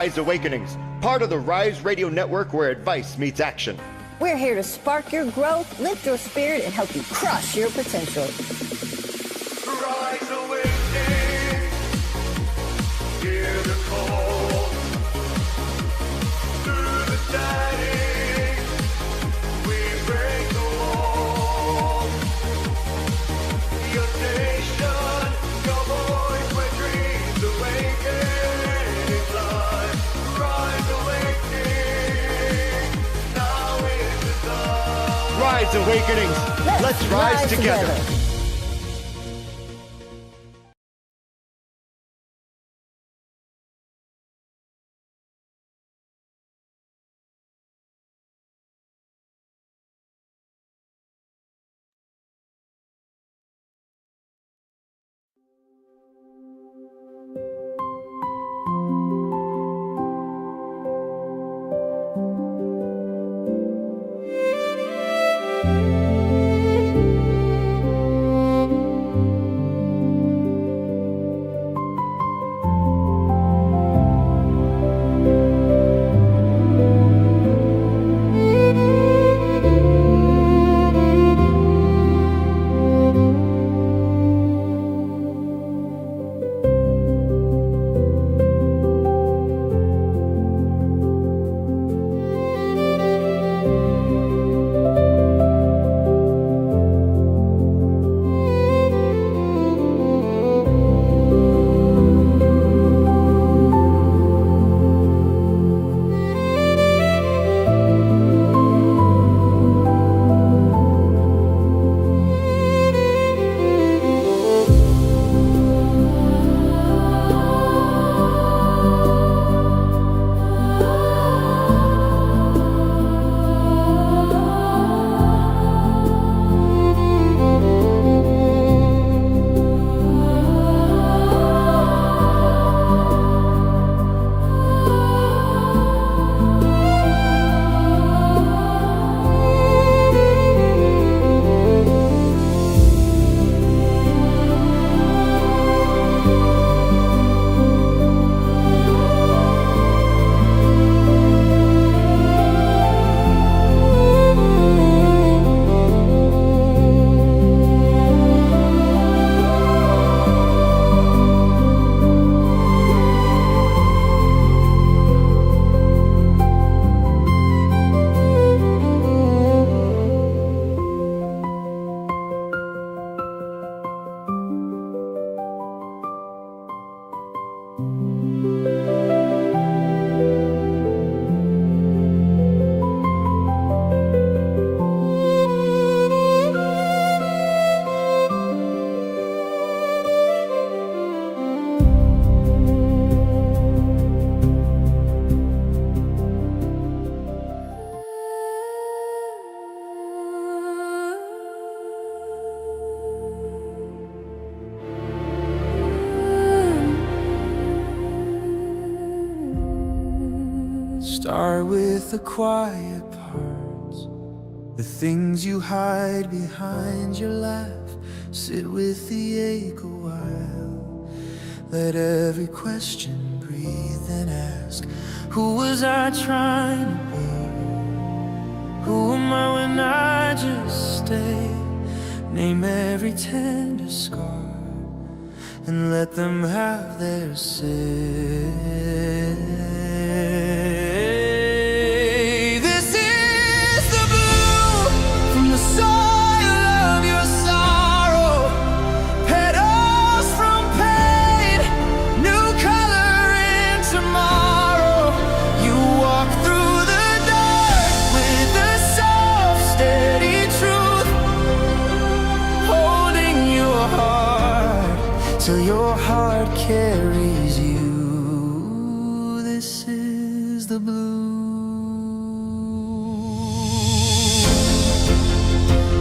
Rise Awakenings, part of the Rise Radio Network where advice meets action. We're here to spark your growth, lift your spirit, and help you crush your potential. Rise Awakening, hear the call. Through the shining, we break the wall. Your nation, your voice, where dreams awaken. Rise Awakenings, let's rise together. Start with the quiet parts, the things you hide behind your laugh. Sit with the ache a while. Let every question breathe and ask, who was I trying to be? Who am I when I just stay? Name every tender scar and let them have their say. Till your heart carries you. This is the blue.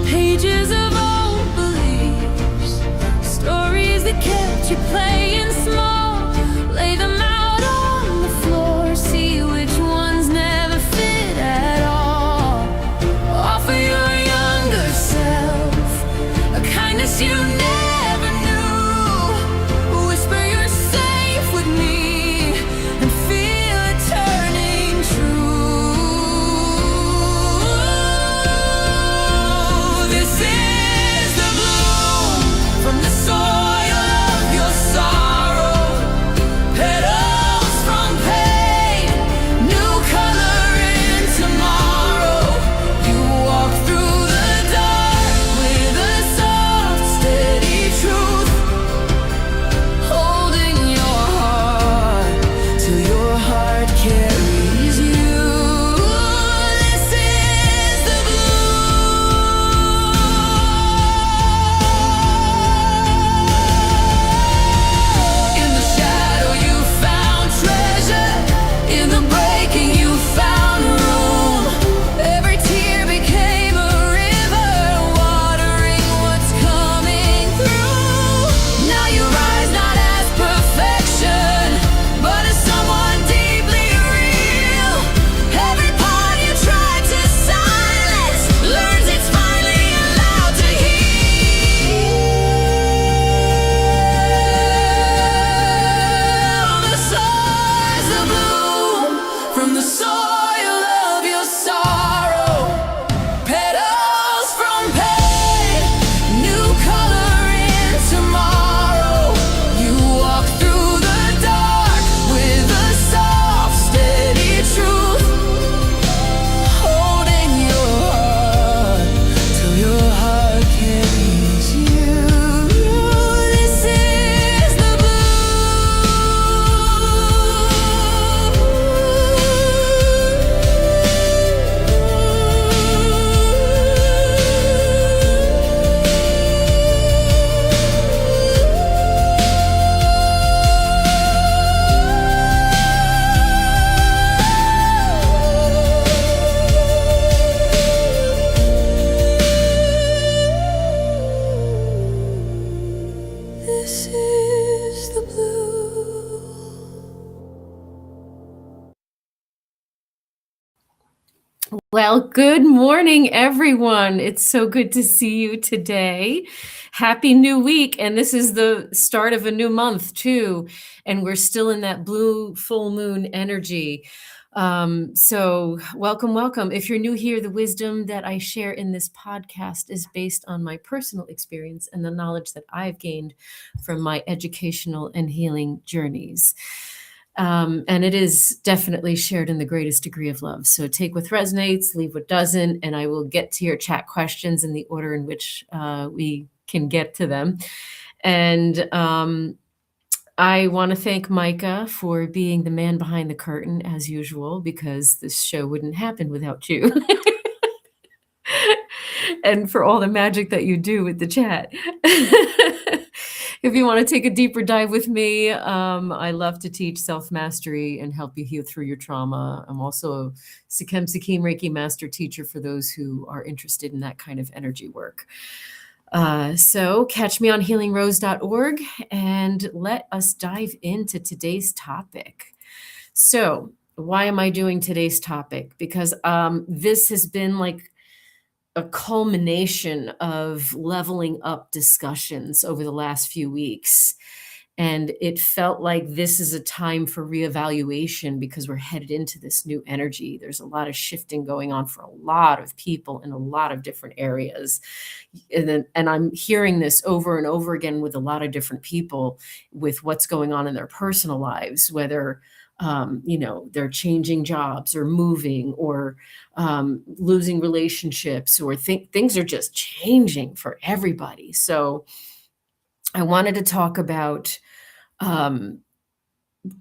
Pages of old beliefs, stories that kept you playing small. Lay them out on the floor, see which ones never fit at all. Offer your younger self a kindness you never knew. Whisper you're safe with me and feel it Well, good morning, everyone. It's so good to see you today. Happy new week. And this is the start of a new month, too. And we're still in that blue full moon energy. So, welcome, welcome. If you're new here, the wisdom that I share in this podcast is based on my personal experience and the knowledge that I've gained from my educational and healing journeys. And it is definitely shared in the greatest degree of love. So take what resonates, leave what doesn't, and I will get to your chat questions in the order in which we can get to them. And I want to thank Micah for being the man behind the curtain, as usual, because this show wouldn't happen without you. And for all the magic that you do with the chat. If you want to take a deeper dive with me, I love to teach self-mastery and help you heal through your trauma. I'm also a Sikem Sikim Reiki master teacher for those who are interested in that kind of energy work. So catch me on healingrose.org and let us dive into today's topic. So why am I doing today's topic? Because this has been like a culmination of leveling up discussions over the last few weeks. And it felt like this is a time for reevaluation because we're headed into this new energy. There's a lot of shifting going on for a lot of people in a lot of different areas. And I'm hearing this over and over again with a lot of different people with what's going on in their personal lives, whether they're changing jobs or moving or losing relationships or things are just changing for everybody. So I wanted to talk about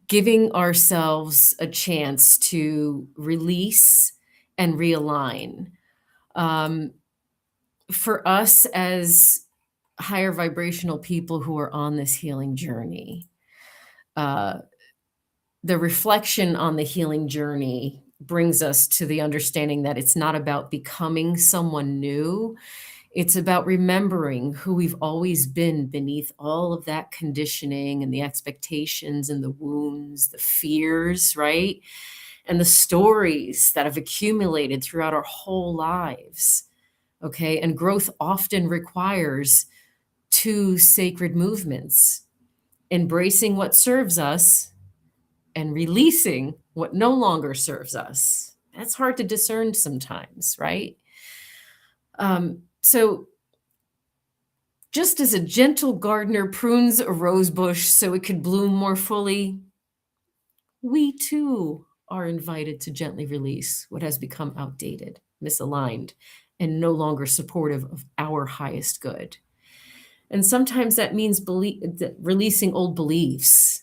giving ourselves a chance to release and realign. For us as higher vibrational people who are on this healing journey, the reflection on the healing journey brings us to the understanding that it's not about becoming someone new. It's about remembering who we've always been beneath all of that conditioning and the expectations and the wounds, the fears, right? And the stories that have accumulated throughout our whole lives. Okay. And growth often requires two sacred movements: embracing what serves us and releasing what no longer serves us. That's hard to discern sometimes, right? So just as a gentle gardener prunes a rose bush so it could bloom more fully, we too are invited to gently release what has become outdated, misaligned, and no longer supportive of our highest good. And sometimes that means releasing old beliefs.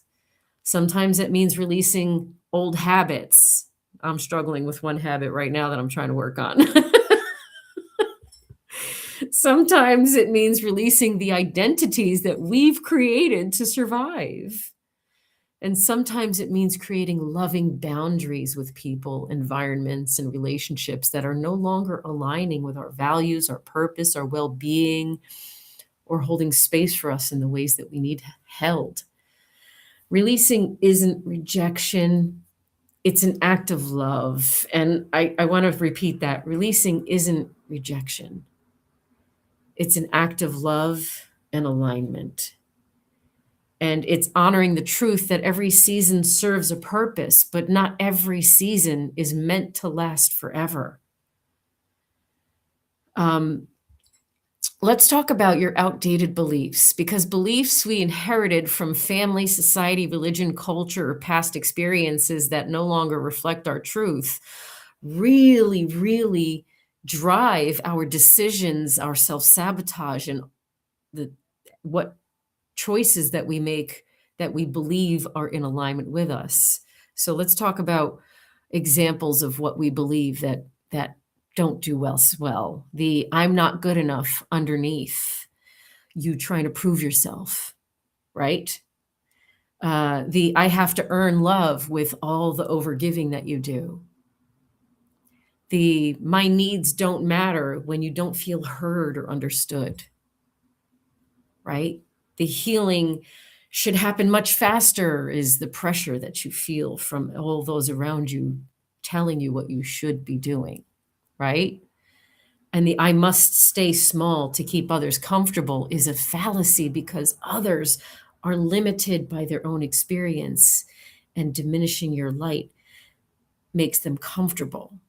Sometimes it means releasing old habits. I'm struggling with one habit right now that I'm trying to work on. Sometimes it means releasing the identities that we've created to survive. And sometimes it means creating loving boundaries with people, environments, and relationships that are no longer aligning with our values, our purpose, our well-being, or holding space for us in the ways that we need held. Releasing isn't rejection. It's an act of love. And I want to repeat that. Releasing isn't rejection. It's an act of love and alignment. And it's honoring the truth that every season serves a purpose, but not every season is meant to last forever. Let's talk about your outdated beliefs, because beliefs we inherited from family, society, religion, culture, or past experiences that no longer reflect our truth really, really drive our decisions, our self-sabotage, and what choices that we make that we believe are in alignment with us. So let's talk about examples of what we believe that don't do well. The I'm not good enough underneath you trying to prove yourself, right? The I have to earn love with all the overgiving that you do. The my needs don't matter when you don't feel heard or understood, right? The healing should happen much faster is the pressure that you feel from all those around you telling you what you should be doing. right? And the I must stay small to keep others comfortable is a fallacy, because others are limited by their own experience, and diminishing your light makes them comfortable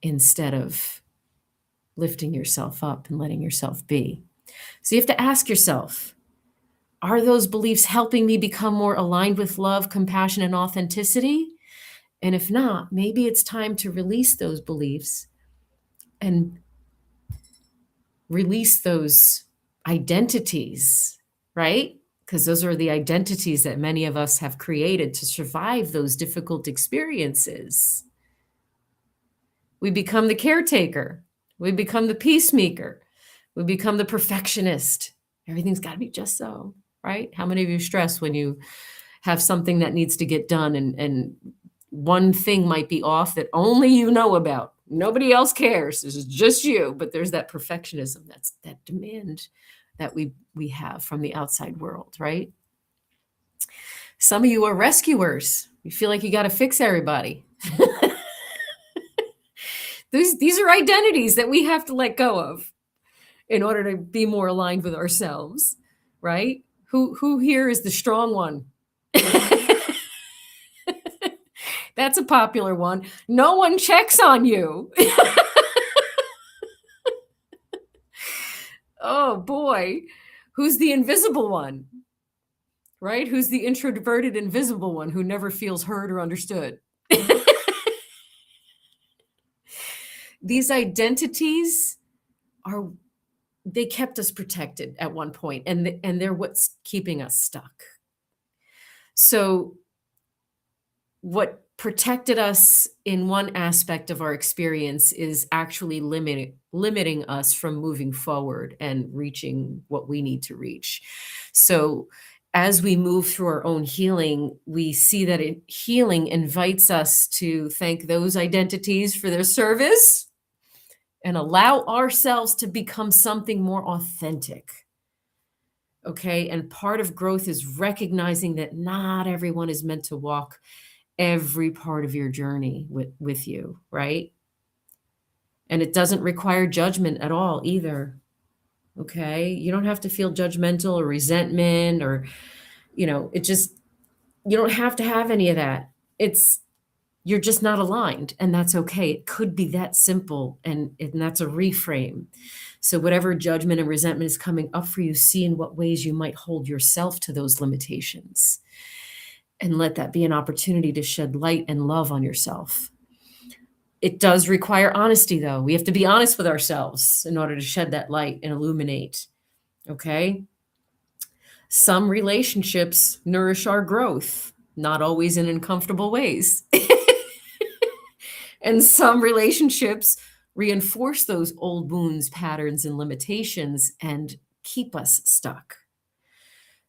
instead of lifting yourself up and letting yourself be. So you have to ask yourself, are those beliefs helping me become more aligned with love, compassion, and authenticity? And if not, maybe it's time to release those beliefs and release those identities, right? Because those are the identities that many of us have created to survive those difficult experiences. We become the caretaker. We become the peacemaker. We become the perfectionist. Everything's got to be just so, right? How many of you stress when you have something that needs to get done, and one thing might be off that only you know about? Nobody else cares. This is just you. But there's that perfectionism, that's that demand that we have from the outside world, right? Some of you are rescuers. You feel like you got to fix everybody. These are identities that we have to let go of in order to be more aligned with ourselves, right? Who here is the strong one? That's a popular one. No one checks on you. Oh boy. Who's the invisible one? Right? Who's the introverted invisible one who never feels heard or understood? These identities they kept us protected at one point, and they're what's keeping us stuck. So what protected us in one aspect of our experience is actually limiting us from moving forward and reaching what we need to reach. So as we move through our own healing, we see that healing invites us to thank those identities for their service and allow ourselves to become something more authentic. Okay. And part of growth is recognizing that not everyone is meant to walk every part of your journey with you, right? And it doesn't require judgment at all either. Okay. You don't have to feel judgmental or resentment or, you don't have to have any of that. You're just not aligned, and that's okay. It could be that simple, and that's a reframe. So whatever judgment and resentment is coming up for you, see in what ways you might hold yourself to those limitations, and let that be an opportunity to shed light and love on yourself. It does require honesty, though. We have to be honest with ourselves in order to shed that light and illuminate, okay? Some relationships nourish our growth, not always in uncomfortable ways. And some relationships reinforce those old wounds, patterns, and limitations and keep us stuck.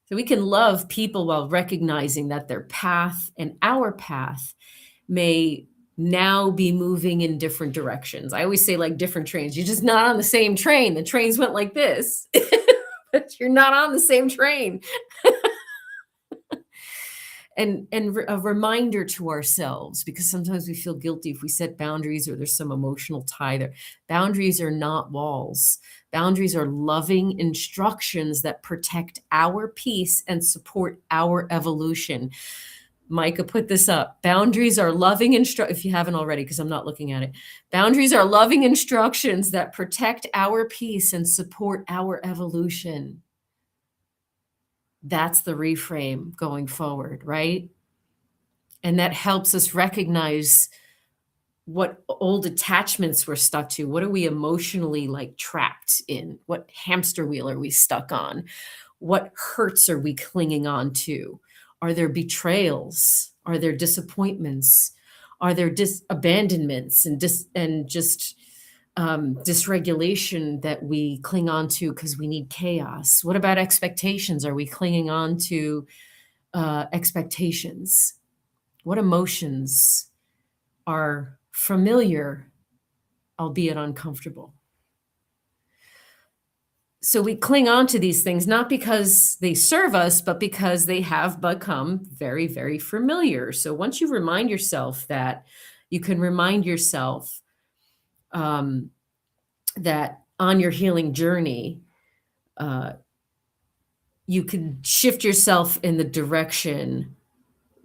So we can love people while recognizing that their path and our path may now be moving in different directions. I always say, like different trains. You're just not on the same train. The trains went like this, but you're not on the same train. And a reminder to ourselves, because sometimes we feel guilty if we set boundaries or there's some emotional tie there. Boundaries are not walls. Boundaries are loving instructions that protect our peace and support our evolution. Micah put this up. Boundaries are loving if you haven't already, because I'm not looking at it. Boundaries are loving instructions that protect our peace and support our evolution. That's the reframe going forward, right? And that helps us recognize what old attachments we're stuck to. What are we emotionally trapped in? What hamster wheel are we stuck on? What hurts are we clinging on to? Are there betrayals? Are there disappointments? Are there abandonments and just dysregulation that we cling on to because we need chaos? What about expectations? Are we clinging on to expectations? What emotions are familiar, albeit uncomfortable? So we cling on to these things, not because they serve us, but because they have become very, very familiar. So once you remind yourself that, you can remind yourself that on your healing journey, you could shift yourself in the direction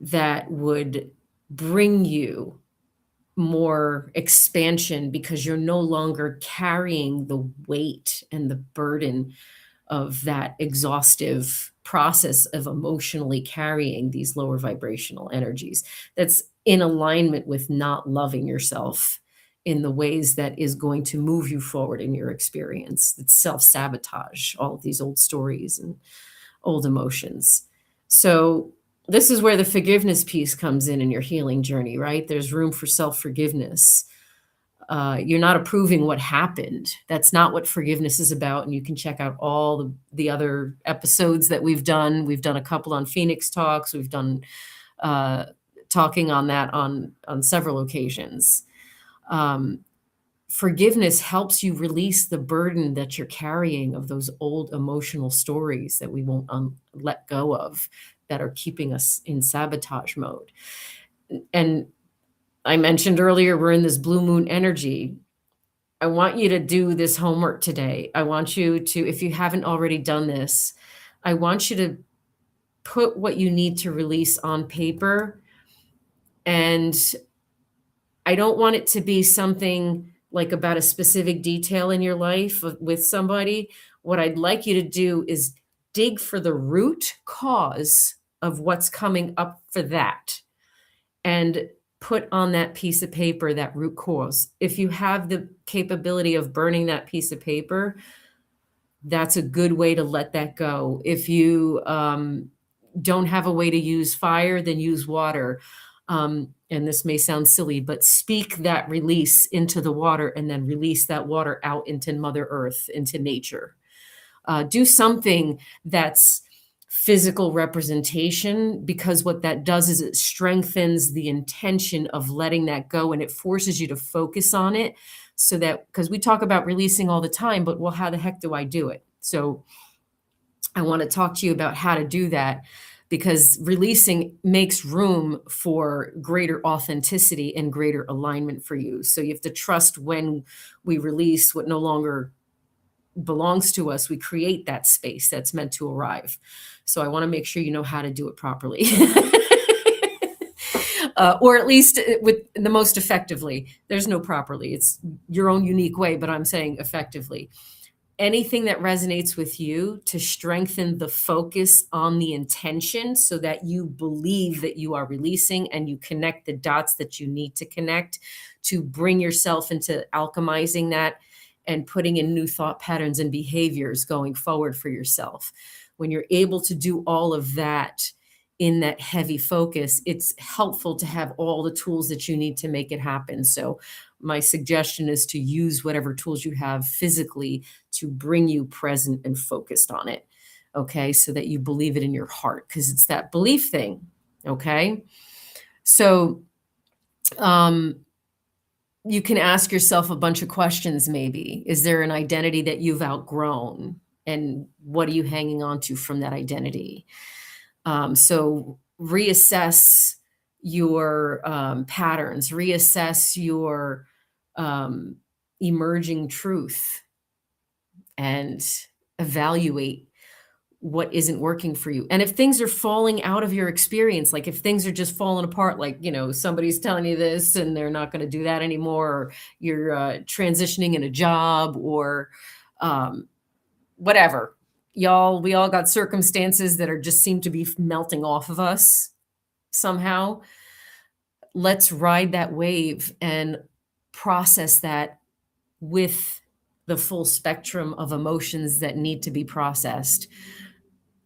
that would bring you more expansion, because you're no longer carrying the weight and the burden of that exhaustive process of emotionally carrying these lower vibrational energies. That's in alignment with not loving yourself in the ways that is going to move you forward in your experience. It's self-sabotage, all of these old stories and old emotions. So this is where the forgiveness piece comes in your healing journey, right? There's room for self-forgiveness. You're not approving what happened. That's not what forgiveness is about. And you can check out all the other episodes that we've done. We've done a couple on Phoenix Talks. We've done talking on that on several occasions. Forgiveness helps you release the burden that you're carrying of those old emotional stories that we won't let go of, that are keeping us in sabotage mode. And I mentioned earlier, we're in this blue moon energy. I want you to do this homework today. I want you to, if you haven't already done this, I want you to put what you need to release on paper. And I don't want it to be something like about a specific detail in your life with somebody. What I'd like you to do is dig for the root cause of what's coming up for that, and put on that piece of paper that root cause. If you have the capability of burning that piece of paper, that's a good way to let that go. If you don't have a way to use fire, then use water. And this may sound silly, but speak that release into the water, and then release that water out into Mother Earth, into nature. Do something that's physical representation, because what that does is it strengthens the intention of letting that go, and it forces you to focus on it. So that, because we talk about releasing all the time, but well, how the heck do I do it? So I want to talk to you about how to do that, because releasing makes room for greater authenticity and greater alignment for you. So you have to trust when we release what no longer belongs to us, we create that space that's meant to arrive. So I want to make sure you know how to do it properly. Or at least with the most effectively. There's no properly. It's your own unique way, but I'm saying effectively. Anything that resonates with you, to strengthen the focus on the intention, so that you believe that you are releasing, and you connect the dots that you need to connect to bring yourself into alchemizing that and putting in new thought patterns and behaviors going forward for yourself. When you're able to do all of that in that heavy focus, it's helpful to have all the tools that you need to make it happen. So my suggestion is to use whatever tools you have physically to bring you present and focused on it. Okay. So that you believe it in your heart, because it's that belief thing. Okay. So, you can ask yourself a bunch of questions. Maybe, is there an identity that you've outgrown, and what are you hanging on to from that identity? So reassess your patterns, reassess your emerging truth, and evaluate what isn't working for you. And if things are falling out of your experience, like if things are just falling apart, like, you know, somebody's telling you this and they're not going to do that anymore, or you're transitioning in a job, or whatever. We all got circumstances that are just seem to be melting off of us somehow. Let's ride that wave and process that with the full spectrum of emotions that need to be processed.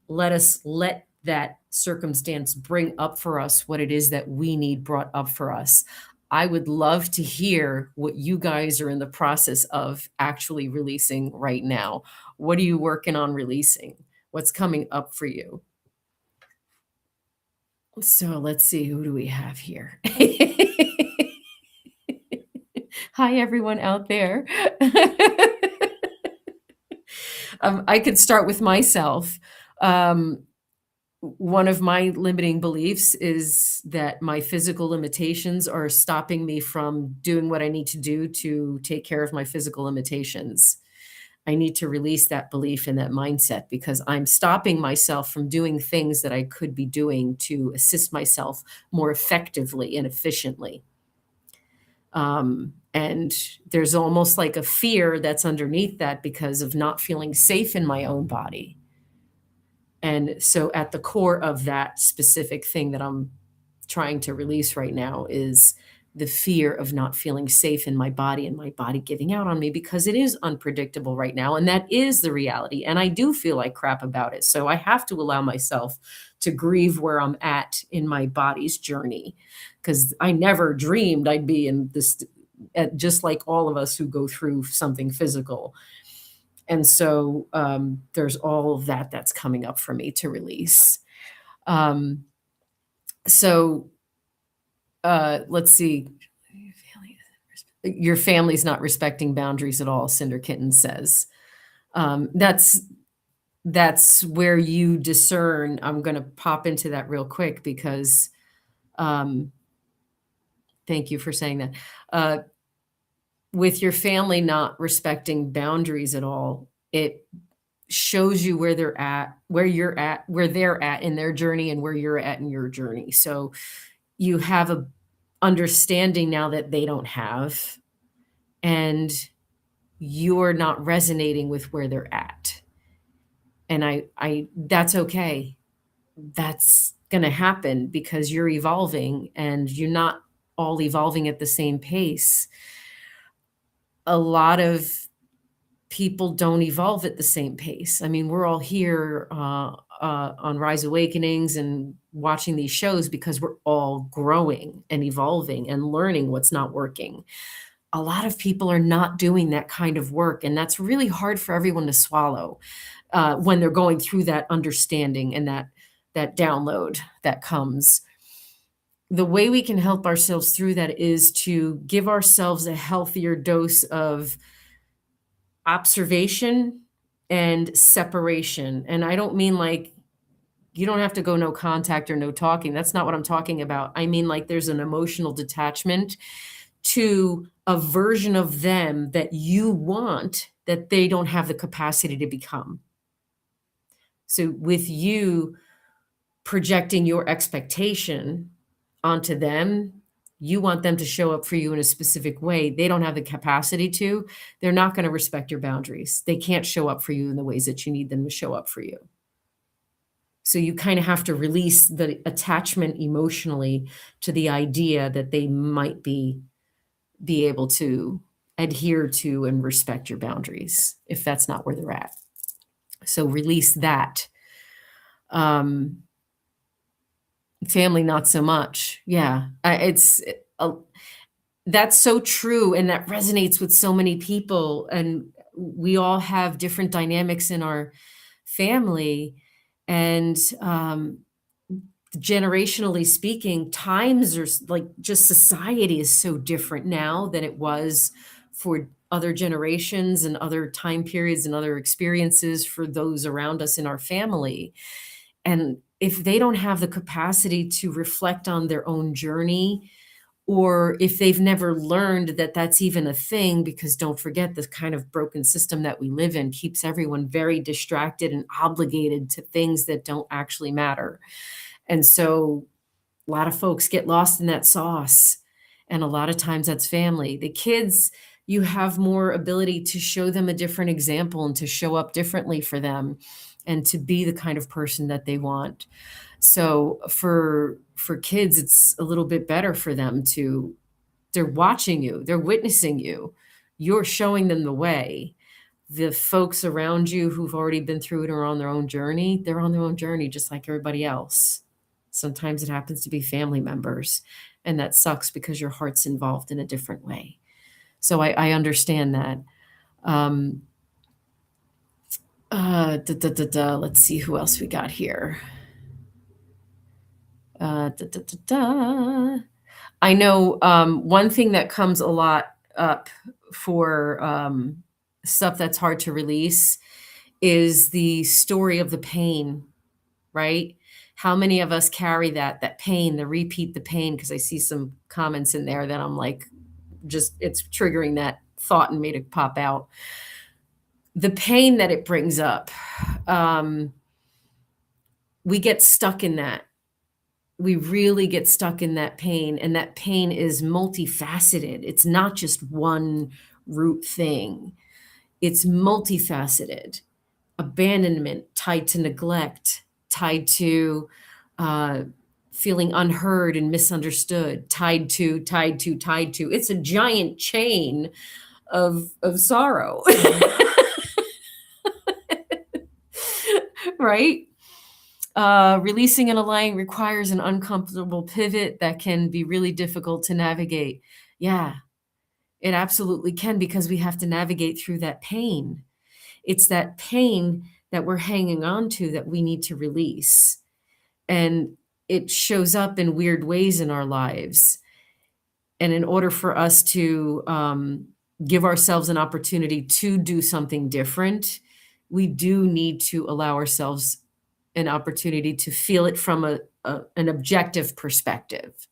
Let us let that circumstance bring up for us what it is that we need brought up for us. I would love to hear what you guys are in the process of actually releasing right now. What are you working on releasing? What's coming up for you? So let's see, who do we have here? Hi, everyone out there. I could start with myself. one of my limiting beliefs is that my physical limitations are stopping me from doing what I need to do to take care of my physical limitations. I need to release that belief and that mindset because I'm stopping myself from doing things that I could be doing to assist myself more effectively and efficiently. And there's almost like a fear that's underneath that because of not feeling safe in my own body. And so at the core of that specific thing that I'm trying to release right now is the fear of not feeling safe in my body and my body giving out on me because it is unpredictable right now. And that is the reality. And I do feel like crap about it. So I have to allow myself to grieve where I'm at in my body's journey because I never dreamed I'd be in this, just like all of us who go through something physical. And so there's all of that that's coming up for me to release. Um, so let's see. Your family's not respecting boundaries at all, Cinder Kitten says. That's where you discern. I'm going to pop into that real quick because thank you for saying that. With your family not respecting boundaries at all, it shows you where they're at, where you're at, where they're at in their journey and where you're at in your journey. So you have a understanding now that they don't have, and you're not resonating with where they're at. And I that's okay. That's going to happen because you're evolving and you're not all evolving at the same pace. A lot of people don't evolve at the same pace. I mean, we're all here on Rise Awakenings and watching these shows because we're all growing and evolving and learning what's not working. A lot of people are not doing that kind of work, and that's really hard for everyone to swallow when they're going through that understanding and that download that comes. The way we can help ourselves through that is to give ourselves a healthier dose of observation and separation. And I don't mean like you don't have to go no contact or no talking. That's not what I'm talking about. I mean like there's an emotional detachment to a version of them that you want that they don't have the capacity to become. So with you projecting your expectation onto them, you want them to show up for you in a specific way. They don't have the capacity to. They're not going to respect your boundaries. They can't show up for you in the ways that you need them to show up for you. So you kind of have to release the attachment emotionally to the idea that they might be able to adhere to and respect your boundaries if that's not where they're at. So release that. Family, not so much. Yeah, that's so true, and that resonates with so many people. And we all have different dynamics in our family, and generationally speaking, times are like just society is so different now than it was for other generations and other time periods and other experiences for those around us in our family. And if they don't have the capacity to reflect on their own journey, or if they've never learned that that's even a thing, because don't forget the kind of broken system that we live in keeps everyone very distracted and obligated to things that don't actually matter. And so a lot of folks get lost in that sauce. And a lot of times that's family. The kids, you have more ability to show them a different example and to show up differently for them and to be the kind of person that they want. So for kids, it's a little bit better for them to, they're watching you, they're witnessing you, you're showing them the way. The folks around you who've already been through it or on their own journey, they're on their own journey just like everybody else. Sometimes it happens to be family members, and that sucks because your heart's involved in a different way. So I understand that. Let's see who else we got here. I know one thing that comes a lot up for stuff that's hard to release is the story of the pain, right? How many of us carry that pain, the pain? Because I see some comments in there that I'm like, just it's triggering that thought and made it pop out. The pain that it brings up, we get stuck in that. We really get stuck in that pain, and that pain is multifaceted. It's not just one root thing. It's multifaceted. Abandonment tied to neglect, tied to feeling unheard and misunderstood, tied to. It's a giant chain of sorrow. Right? Releasing and allowing requires an uncomfortable pivot that can be really difficult to navigate. Yeah, it absolutely can, because we have to navigate through that pain. It's that pain that we're hanging on to that we need to release. And it shows up in weird ways in our lives. And in order for us to give ourselves an opportunity to do something different, we do need to allow ourselves an opportunity to feel it from an objective perspective.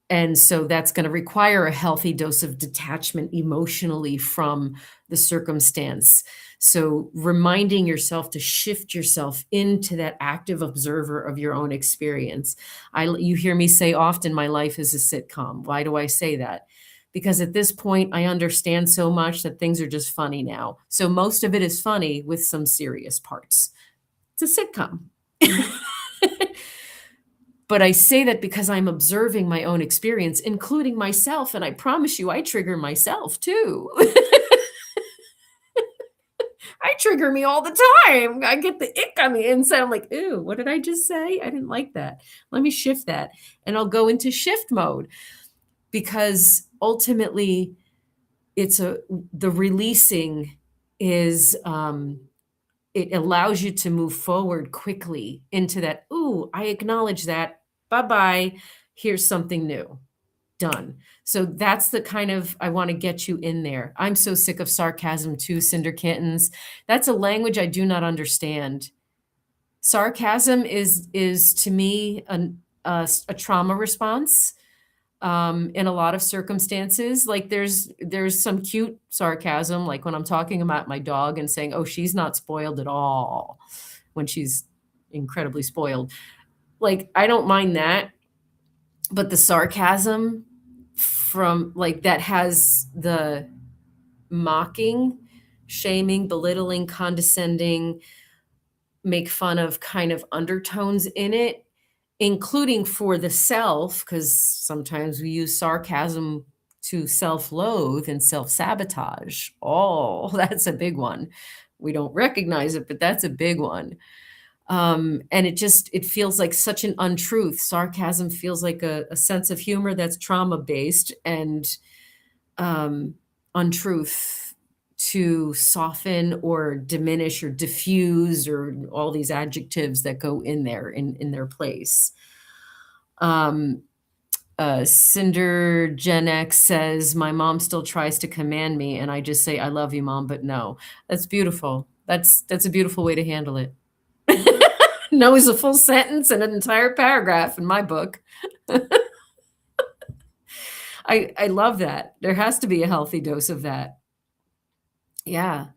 And so that's going to require a healthy dose of detachment emotionally from the circumstance. So reminding yourself to shift yourself into that active observer of your own experience. You hear me say often, my life is a sitcom. Why do I say that? Because at this point, I understand so much that things are just funny now. So most of it is funny with some serious parts. It's a sitcom. But I say that because I'm observing my own experience, including myself. And I promise you, I trigger myself too. I trigger me all the time. I get the ick on the inside. I'm like, ooh, what did I just say? I didn't like that. Let me shift that. And I'll go into shift mode, because ultimately the releasing is, it allows you to move forward quickly into that. Ooh, I acknowledge that. Bye-bye. Here's something new. Done. So that's the kind of, I want to get you in there. I'm so sick of sarcasm too, Cinder Kittens. That's a language I do not understand. Sarcasm is to me a trauma response. In a lot of circumstances, like there's some cute sarcasm, like when I'm talking about my dog and saying, oh, she's not spoiled at all, when she's incredibly spoiled. Like, I don't mind that, but the sarcasm from like that has the mocking, shaming, belittling, condescending, make fun of kind of undertones in it, including for the self, because sometimes we use sarcasm to self-loathe and self-sabotage. Oh, that's a big one. We don't recognize it, but that's a big one. And it feels like such an untruth. Sarcasm feels like a sense of humor that's trauma-based and untruth to soften or diminish or diffuse, or all these adjectives that go in there in their place. Cinder Gen X says, my mom still tries to command me, and I just say, I love you, Mom, but no. That's beautiful. That's a beautiful way to handle it. No is a full sentence and an entire paragraph in my book. I love that. There has to be a healthy dose of that. Yeah.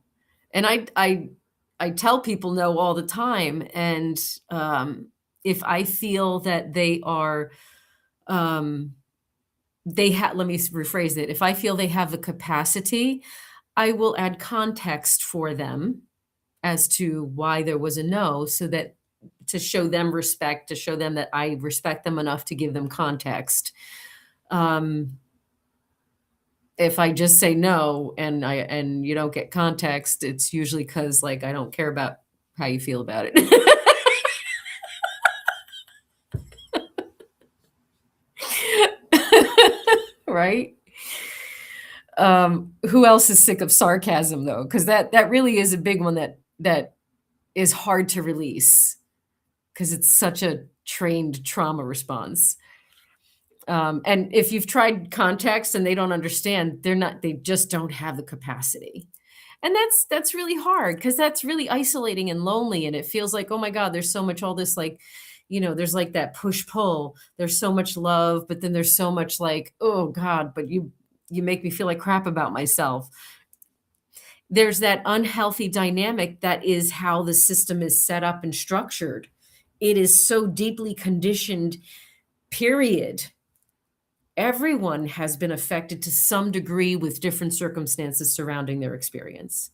And I tell people no all the time. And if I feel that they are, let me rephrase it. If I feel they have the capacity, I will add context for them as to why there was a no, so that to show them respect, to show them that I respect them enough to give them context. If I just say no and you don't get context, it's usually because like I don't care about how you feel about it. Right? Who else is sick of sarcasm though? Because that really is a big one that is hard to release, because it's such a trained trauma response. And if you've tried context and they don't understand, they just don't have the capacity. And that's really hard, because that's really isolating and lonely. And it feels like, oh my God, there's so much, all this like there's like that push pull. There's so much love, but then there's so much like, oh God, but you make me feel like crap about myself. There's that unhealthy dynamic that is how the system is set up and structured. It is so deeply conditioned, period. Everyone has been affected to some degree with different circumstances surrounding their experience.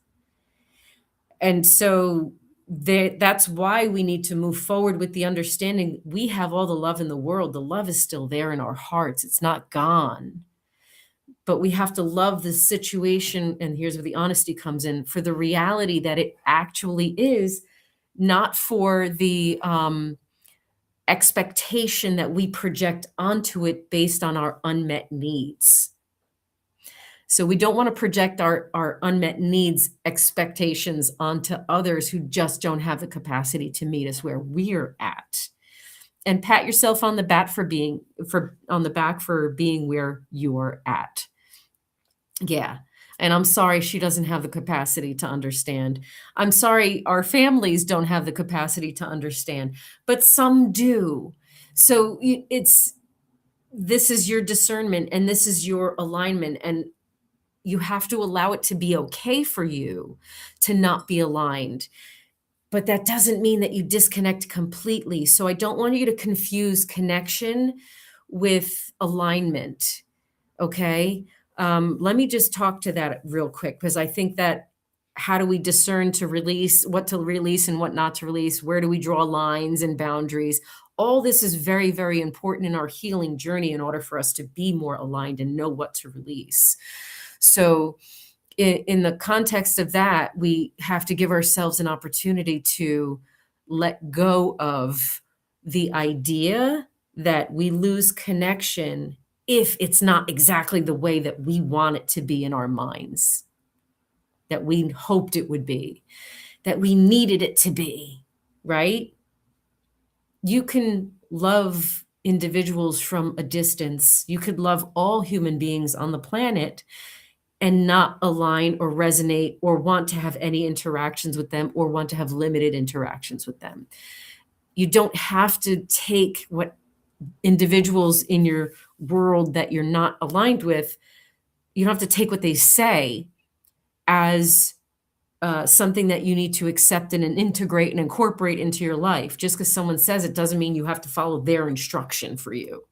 And so that's why we need to move forward with the understanding we have all the love in the world. The love is still there in our hearts. It's not gone. But we have to love the situation, and here's where the honesty comes in, for the reality that it actually is, not for the expectation that we project onto it based on our unmet needs. So we don't want to project our unmet needs expectations onto others who just don't have the capacity to meet us where we're at. And pat yourself on the back for being where you're at. Yeah. And I'm sorry she doesn't have the capacity to understand. I'm sorry our families don't have the capacity to understand, but some do. So this is your discernment and this is your alignment, and you have to allow it to be okay for you to not be aligned. But that doesn't mean that you disconnect completely. So I don't want you to confuse connection with alignment. Okay. Let me just talk to that real quick, because I think that how do we discern to release, what to release and what not to release? Where do we draw lines and boundaries? All this is very, very important in our healing journey in order for us to be more aligned and know what to release. So in the context of that, we have to give ourselves an opportunity to let go of the idea that we lose connection if it's not exactly the way that we want it to be in our minds, that we hoped it would be, that we needed it to be, right? You can love individuals from a distance. You could love all human beings on the planet and not align or resonate or want to have any interactions with them or want to have limited interactions with them. You don't have to take what individuals in your world that you're not aligned with, you don't have to take what they say as something that you need to accept and integrate and incorporate into your life. Just because someone says it doesn't mean you have to follow their instruction for you.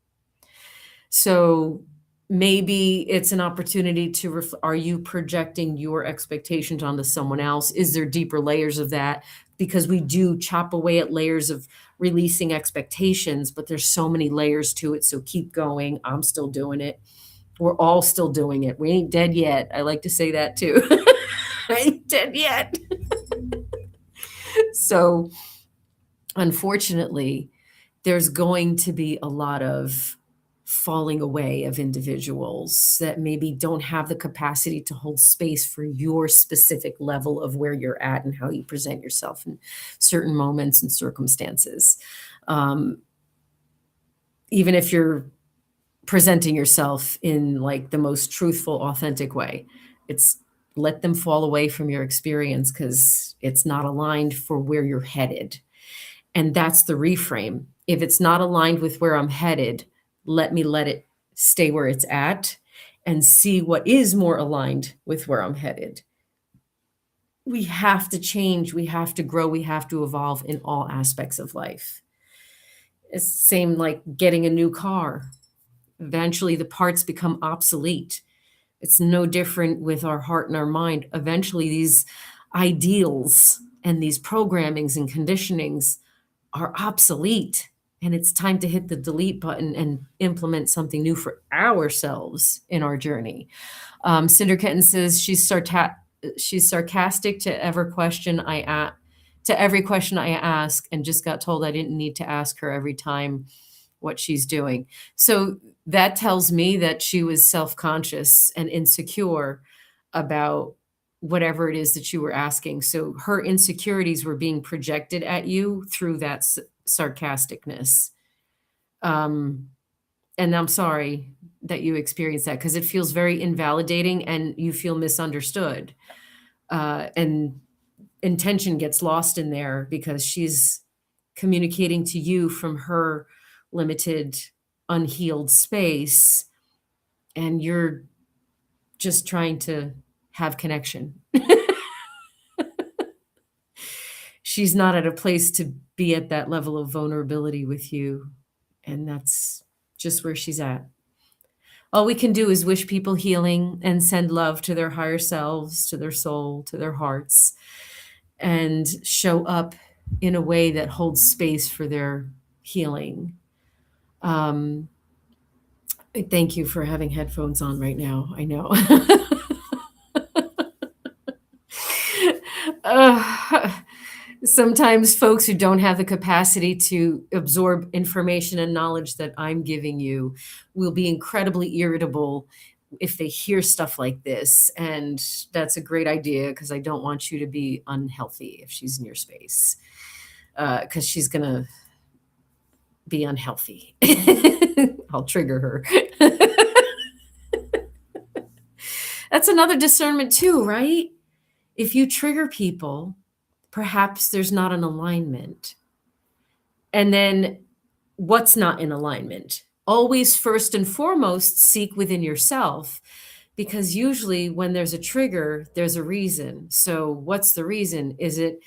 So maybe it's an opportunity to are you projecting your expectations onto someone else? Is there deeper layers of that? Because we do chop away at layers of releasing expectations, but there's so many layers to it. So keep going. I'm still doing it. We're all still doing it. We ain't dead yet. I like to say that too. I ain't dead yet. So unfortunately, there's going to be a lot of falling away of individuals that maybe don't have the capacity to hold space for your specific level of where you're at and how you present yourself in certain moments and circumstances. Even if you're presenting yourself in like the most truthful, authentic way, it's let them fall away from your experience because it's not aligned for where you're headed. And that's the reframe. If it's not aligned with where I'm headed, let it stay where it's at and see what is more aligned with where I'm headed. We have to change. We have to grow. We have to evolve in all aspects of life. It's the same like getting a new car. Eventually the parts become obsolete. It's no different with our heart and our mind. Eventually these ideals and these programmings and conditionings are obsolete. And it's time to hit the delete button and implement something new for ourselves in our journey. Cinder Kitten says she's sarcastic to every question I ask, and just got told I didn't need to ask her every time what she's doing. So that tells me that she was self-conscious and insecure about whatever it is that you were asking. So her insecurities were being projected at you through that sarcasticness. And I'm sorry that you experienced that, because it feels very invalidating and you feel misunderstood. And intention gets lost in there because she's communicating to you from her limited, unhealed space, and you're just trying to have connection. She's not at a place to be at that level of vulnerability with you, and that's just where she's at. All we can do is wish people healing and send love to their higher selves, to their soul, to their hearts, and show up in a way that holds space for their healing. Um, Thank you for having headphones on right now. I know. Sometimes folks who don't have the capacity to absorb information and knowledge that I'm giving you will be incredibly irritable if they hear stuff like this. And that's a great idea, because I don't want you to be unhealthy if she's in your space, because she's going to be unhealthy. I'll trigger her. That's another discernment too, right? If you trigger people, perhaps there's not an alignment. And then what's not in alignment? Always first and foremost, seek within yourself, because usually when there's a trigger, there's a reason. So what's the reason? Is it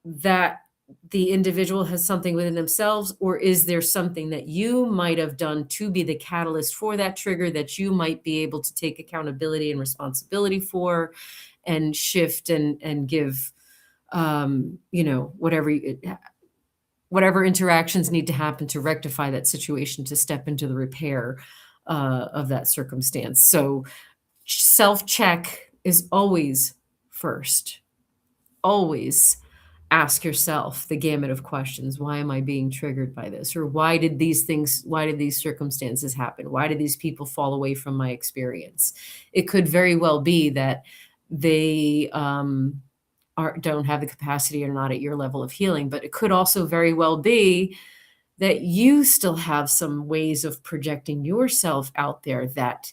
that the individual has something within themselves, or is there something that you might have done to be the catalyst for that trigger that you might be able to take accountability and responsibility for and shift and give, whatever interactions need to happen to rectify that situation, to step into the repair of that circumstance. So self-check is always first. Always ask yourself the gamut of questions. Why am I being triggered by this? Or why did these circumstances happen? Why did these people fall away from my experience? It could very well be that they don't have the capacity or not at your level of healing, but it could also very well be that you still have some ways of projecting yourself out there that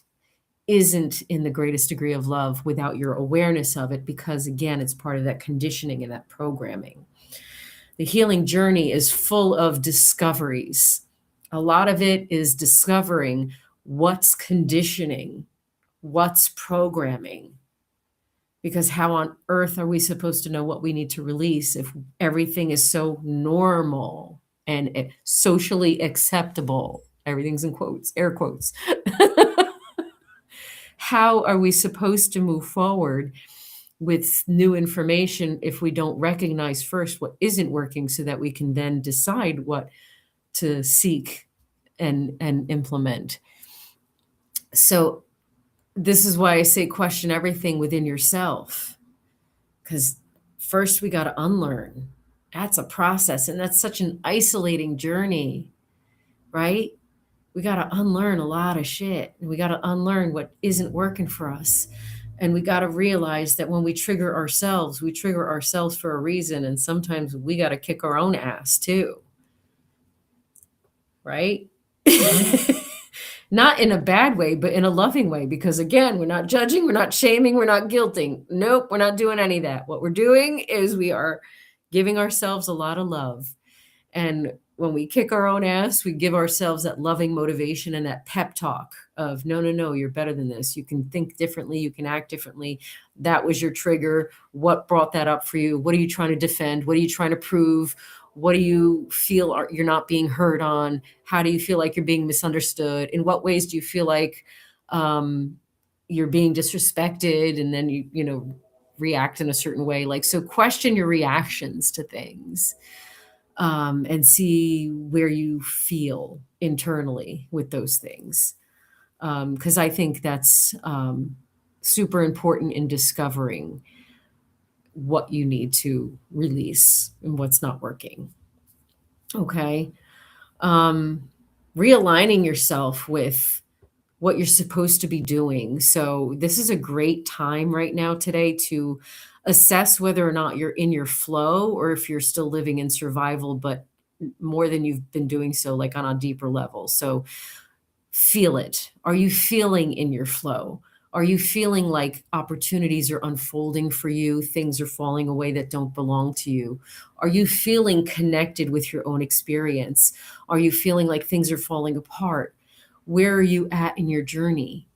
isn't in the greatest degree of love without your awareness of it, because again, it's part of that conditioning and that programming. The healing journey is full of discoveries. A lot of it is discovering what's conditioning, what's programming, because how on earth are we supposed to know what we need to release if everything is so normal and socially acceptable? Everything's in quotes, air quotes. How are we supposed to move forward with new information if we don't recognize first what isn't working, so that we can then decide what to seek and implement? So this is why I say question everything within yourself, because first we got to unlearn. That's a process, and that's such an isolating journey, right? We got to unlearn a lot of shit. And we got to unlearn what isn't working for us. And we got to realize that when we trigger ourselves for a reason. And sometimes we got to kick our own ass too. Right? Not in a bad way, but in a loving way. Because again, we're not judging, we're not shaming, we're not guilting. Nope, we're not doing any of that. What we're doing is we are giving ourselves a lot of love. And when we kick our own ass, we give ourselves that loving motivation and that pep talk of, no, you're better than this. You can think differently. You can act differently. That was your trigger. What brought that up for you? What are you trying to defend? What are you trying to prove? What do you feel you're not being heard on? How do you feel like you're being misunderstood? In what ways do you feel like you're being disrespected? And then you react in a certain way. Like, so question your reactions to things. And see where you feel internally with those things. Because I think that's super important in discovering what you need to release and what's not working. Okay. Realigning yourself with what you're supposed to be doing. So this is a great time right now today to assess whether or not you're in your flow, or if you're still living in survival, but more than you've been doing so, like on a deeper level. So feel it. Are you feeling in your flow? Are you feeling like opportunities are unfolding for you? Things are falling away that don't belong to you? Are you feeling connected with your own experience? Are you feeling like things are falling apart? Where are you at in your journey?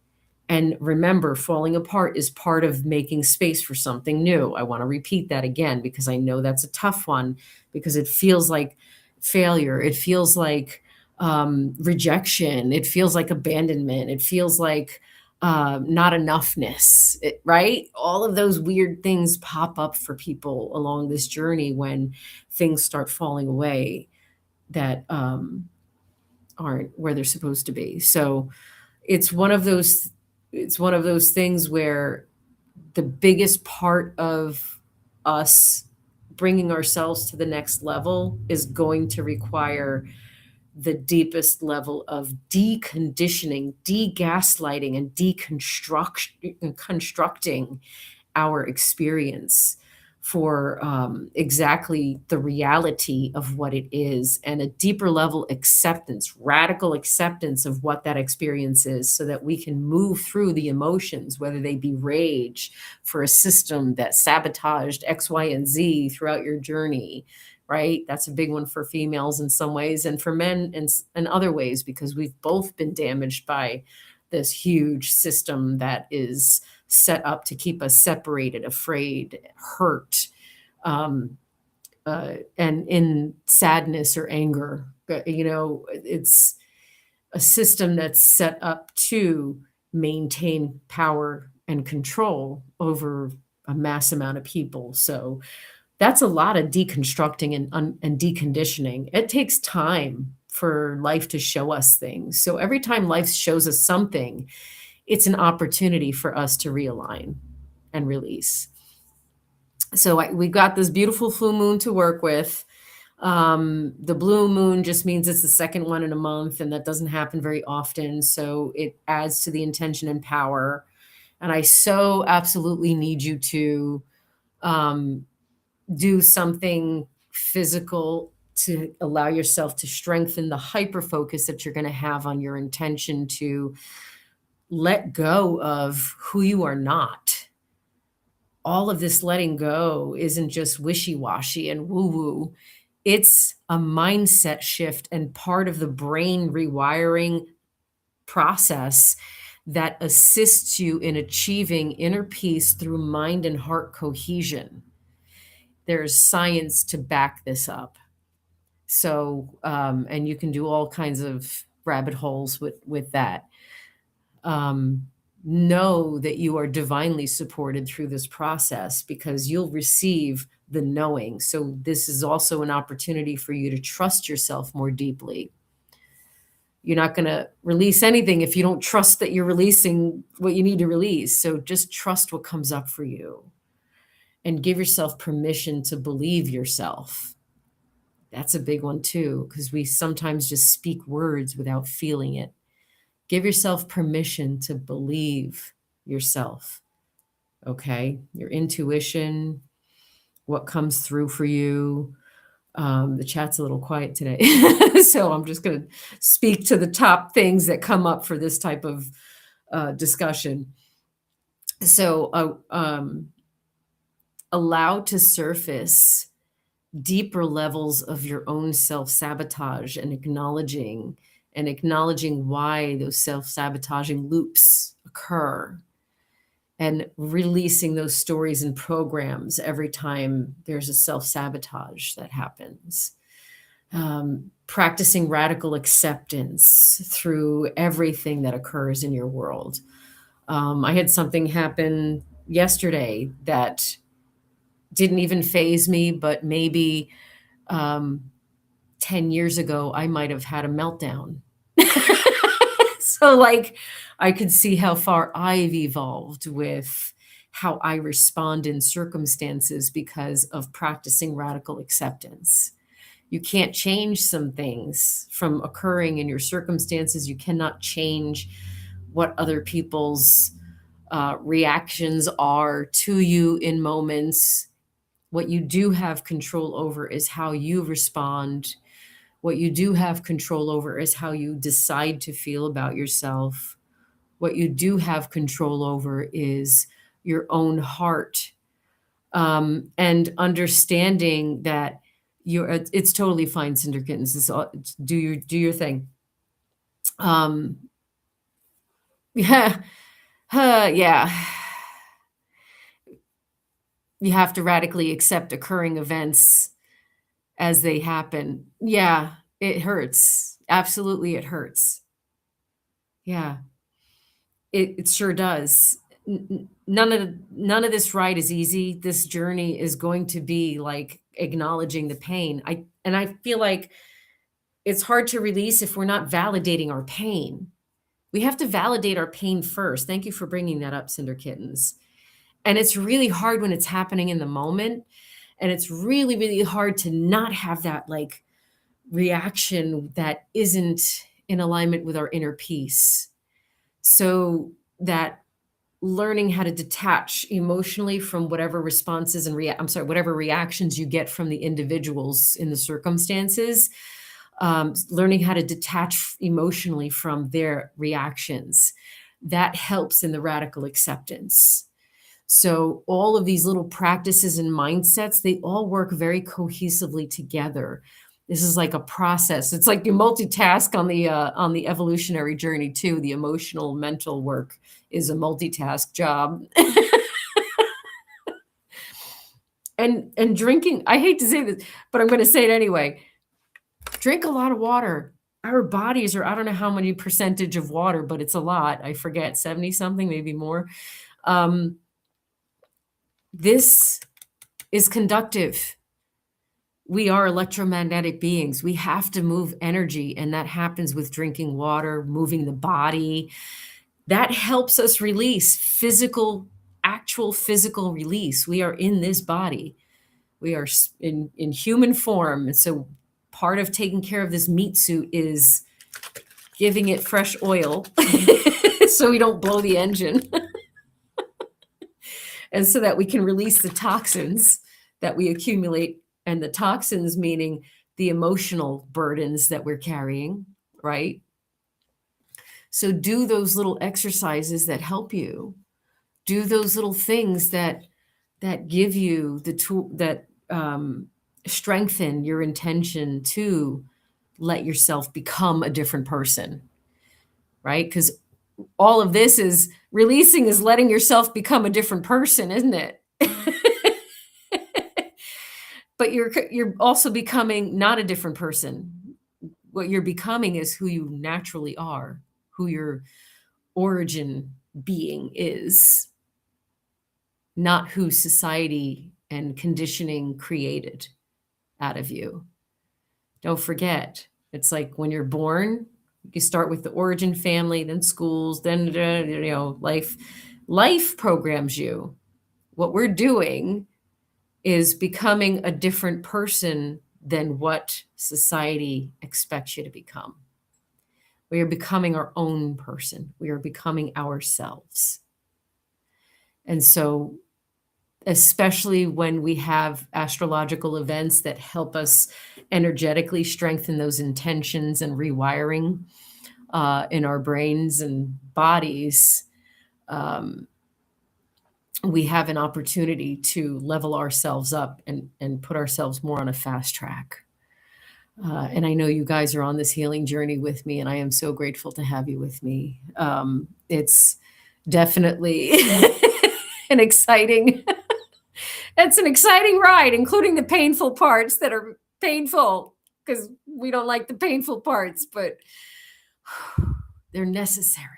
And remember, falling apart is part of making space for something new. I want to repeat that again because I know that's a tough one, because it feels like failure. It feels like rejection. It feels like abandonment. It feels like not enoughness, right? All of those weird things pop up for people along this journey when things start falling away that aren't where they're supposed to be. So it's one of those it's one of those things where the biggest part of us bringing ourselves to the next level is going to require the deepest level of deconditioning, de-gaslighting, and constructing our experience for exactly the reality of what it is, and a deeper level acceptance, radical acceptance of what that experience is, so that we can move through the emotions, whether they be rage for a system that sabotaged X, Y, and Z throughout your journey, right? That's a big one for females in some ways, and for men in other ways, because we've both been damaged by this huge system that is set up to keep us separated, afraid, hurt, and in sadness or anger. It's a system that's set up to maintain power and control over a mass amount of people. So that's a lot of deconstructing and deconditioning. It takes time for life to show us things. So every time life shows us something, it's an opportunity for us to realign and release. So we got this beautiful full moon to work with. The blue moon just means it's the second one in a month, and that doesn't happen very often. So it adds to the intention and power. And I so absolutely need you to do something physical to allow yourself to strengthen the hyper focus that you're going to have on your intention to let go of who you are not. All of this letting go isn't just wishy-washy and woo-woo. It's a mindset shift and part of the brain rewiring process that assists you in achieving inner peace through mind and heart cohesion. There's science to back this up. So, and you can do all kinds of rabbit holes with that. Know that you are divinely supported through this process, because you'll receive the knowing. So this is also an opportunity for you to trust yourself more deeply. You're not going to release anything if you don't trust that you're releasing what you need to release. So just trust what comes up for you and give yourself permission to believe yourself. That's a big one too, because we sometimes just speak words without feeling it. Give yourself permission to believe yourself, okay? Your intuition, what comes through for you. The chat's a little quiet today, so I'm just going to speak to the top things that come up for this type of discussion. So allow to surface deeper levels of your own self-sabotage, and acknowledging why those self-sabotaging loops occur, and releasing those stories and programs every time there's a self-sabotage that happens. Practicing radical acceptance through everything that occurs in your world. I had something happen yesterday that didn't even faze me, but maybe 10 years ago, I might have had a meltdown. So like, I could see how far I've evolved with how I respond in circumstances because of practicing radical acceptance. You can't change some things from occurring in your circumstances. You cannot change what other people's reactions are to you in moments. What you do have control over is how you respond. What you do have control over is how you decide to feel about yourself. What you do have control over is your own heart, and understanding that it's totally fine, Cinder Kittens. Do your thing. Yeah, yeah. You have to radically accept occurring events as they happen. Yeah, it hurts. Absolutely, it hurts. Yeah, it sure does. None of this ride is easy. This journey is going to be like acknowledging the pain. I feel like it's hard to release if we're not validating our pain. We have to validate our pain first. Thank you for bringing that up, Cinder Kittens. And it's really hard when it's happening in the moment. And it's really, really hard to not have that like reaction that isn't in alignment with our inner peace. So that learning how to detach emotionally from whatever responses and whatever reactions you get from the individuals in the circumstances, learning how to detach emotionally from their reactions, that helps in the radical acceptance. So all of these little practices and mindsets, they all work very cohesively together. This is like a process. It's like you multitask on the evolutionary journey too. The emotional mental work is a multitask job. And drinking, I hate to say this, but I'm going to say it anyway. Drink a lot of water. Our bodies are, I don't know how many percentage of water, but it's a lot. I forget, 70 something, maybe more. This is conductive. We are electromagnetic beings. We have to move energy, and that happens with drinking water, moving the body. That helps us release actual physical release. We are in this body. We are in human form. And so part of taking care of this meat suit is giving it fresh oil so we don't blow the engine. And so that we can release the toxins that we accumulate, and the toxins meaning the emotional burdens that we're carrying, right? So do those little exercises that help you. Do those little things that give you the tool, that strengthen your intention to let yourself become a different person, right? Because all of this is releasing, is letting yourself become a different person, isn't it? But you're also becoming not a different person. What you're becoming is who you naturally are, who your origin being is, not who society and conditioning created out of you. Don't forget, it's like when you're born, you start with the origin family, then schools, then life programs you. What we're doing is becoming a different person than what society expects you to become. We are becoming our own person. We are becoming ourselves. And so, especially when we have astrological events that help us energetically strengthen those intentions and rewiring in our brains and bodies, we have an opportunity to level ourselves up and put ourselves more on a fast track. And I know you guys are on this healing journey with me, and I am so grateful to have you with me. It's definitely an exciting ride, including the painful parts that are painful, because we don't like the painful parts, but they're necessary.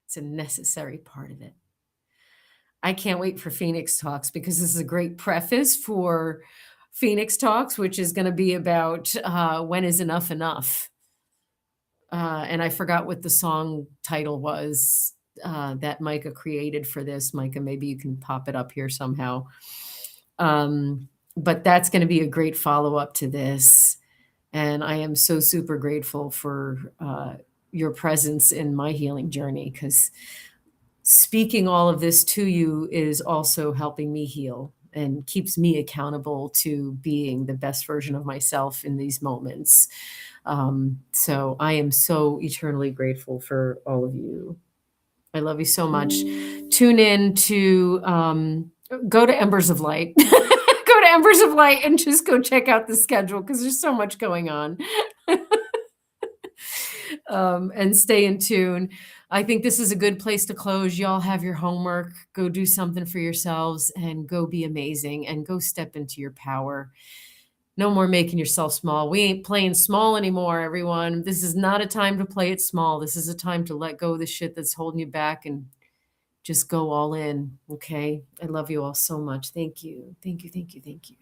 It's a necessary part of it. I can't wait for Phoenix Talks, because this is a great preface for Phoenix Talks, which is going to be about when is enough enough. And I forgot what the song title was that Micah created for this. Micah, maybe you can pop it up here somehow. But that's going to be a great follow-up to this. And I am so super grateful for your presence in my healing journey, because speaking all of this to you is also helping me heal and keeps me accountable to being the best version of myself in these moments. So I am so eternally grateful for all of you. I love you so much. Tune in to go to Embers of Light. Go to Embers of Light and just go check out the schedule because there's so much going on. And stay in tune. I think this is a good place to close. Y'all have your homework. Go do something for yourselves and go be amazing and go step into your power. No more making yourself small. We ain't playing small anymore, everyone. This is not a time to play it small. This is a time to let go of the shit that's holding you back and just go all in. Okay. I love you all so much. Thank you. Thank you. Thank you. Thank you.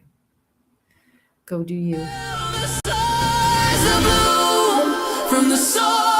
Go do you. The stars are blue from the soul.